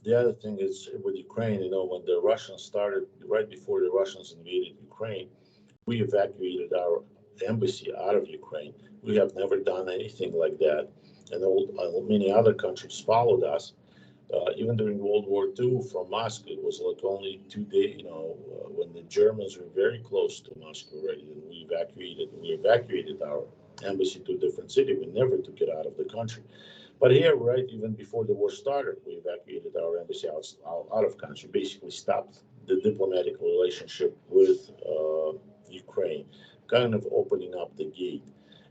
The other thing is with Ukraine, when the Russians started, right before the Russians invaded Ukraine, we evacuated our embassy out of Ukraine. We have never done anything like that. And many other countries followed us. Even during World War II from Moscow, it was like only 2 days, when the Germans were very close to Moscow already, and we evacuated our embassy to a different city. We never took it out of the country. But here, right, even before the war started, we evacuated our embassy out of country, basically stopped the diplomatic relationship with Ukraine, kind of opening up the gate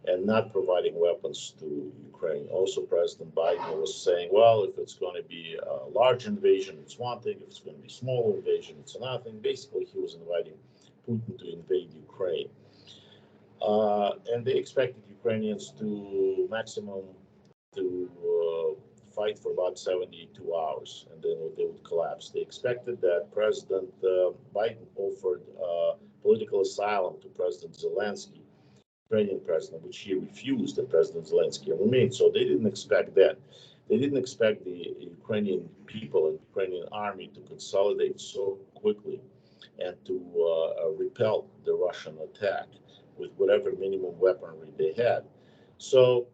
and not providing weapons to Ukraine. Also, President Biden was saying, well, if it's going to be a large invasion, it's one thing. If it's going to be a small invasion, it's another thing. Basically, he was inviting Putin to invade Ukraine. And they expected Ukrainians to maximum to fight for about 72 hours, and then they would collapse. They expected that President Biden offered political asylum to President Zelensky, Ukrainian president, which he refused, and President Zelensky remained. So they didn't expect that. They didn't expect the Ukrainian people and Ukrainian army to consolidate so quickly and to repel the Russian attack with whatever minimum weaponry they had. So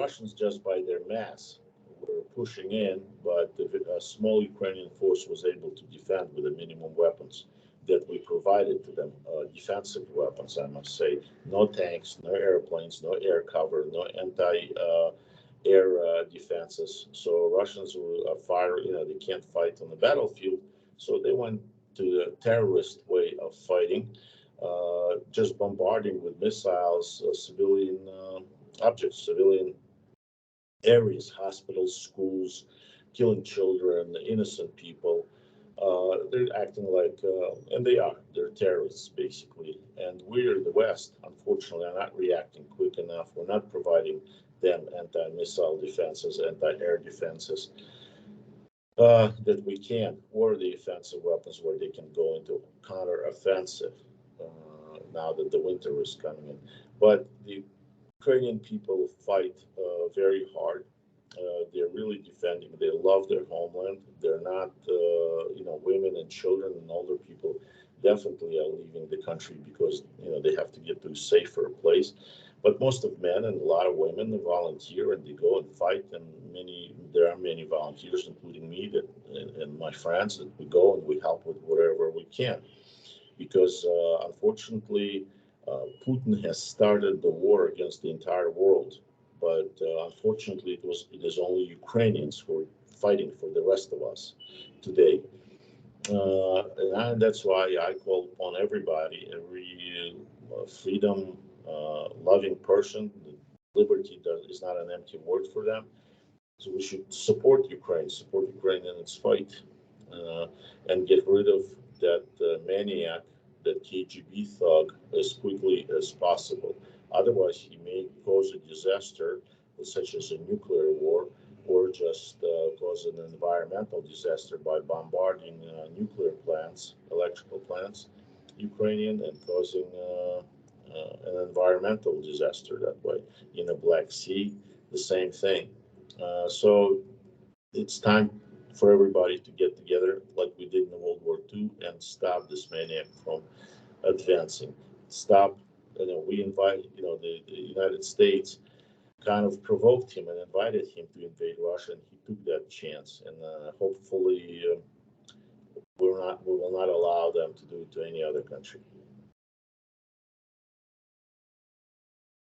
Russians, just by their mass, were pushing in, but a small Ukrainian force was able to defend with the minimum weapons that we provided to them, defensive weapons, I must say. No tanks, no airplanes, no air cover, no anti-air defenses. So Russians will fire, they can't fight on the battlefield. So they went to the terrorist way of fighting, just bombarding with missiles civilian objects, civilian areas, hospitals, schools, killing children, innocent people. They're acting like, and they're terrorists basically. And we're the West, unfortunately, are not reacting quick enough. We're not providing them anti-missile defenses, anti-air defenses that we can, or the offensive weapons where they can go into counter-offensive now that the winter is coming in. But the Ukrainian people fight very hard. They're really defending. They love their homeland. They're not, women and children and older people definitely are leaving the country because they have to get to a safer place. But most of men and a lot of women volunteer and they go and fight. And there are many volunteers, including me, and my friends, that we go and we help with whatever we can. Because unfortunately, Putin has started the war against the entire world, but unfortunately, it is only Ukrainians who are fighting for the rest of us today. And that's why I call upon everybody, every freedom-loving person. Liberty is not an empty word for them. So we should support Ukraine in its fight, and get rid of that maniac, that KGB thug, as quickly as possible. Otherwise, he may cause a disaster, such as a nuclear war, or just cause an environmental disaster by bombarding nuclear plants, electrical plants, Ukrainian, and causing an environmental disaster that way. In the Black Sea, the same thing. So it's time for everybody to get together like we did in World War II and stop this maniac from advancing. Stop, we invite, the United States kind of provoked him and invited him to invade Russia, and he took that chance. And hopefully we will not allow them to do it to any other country.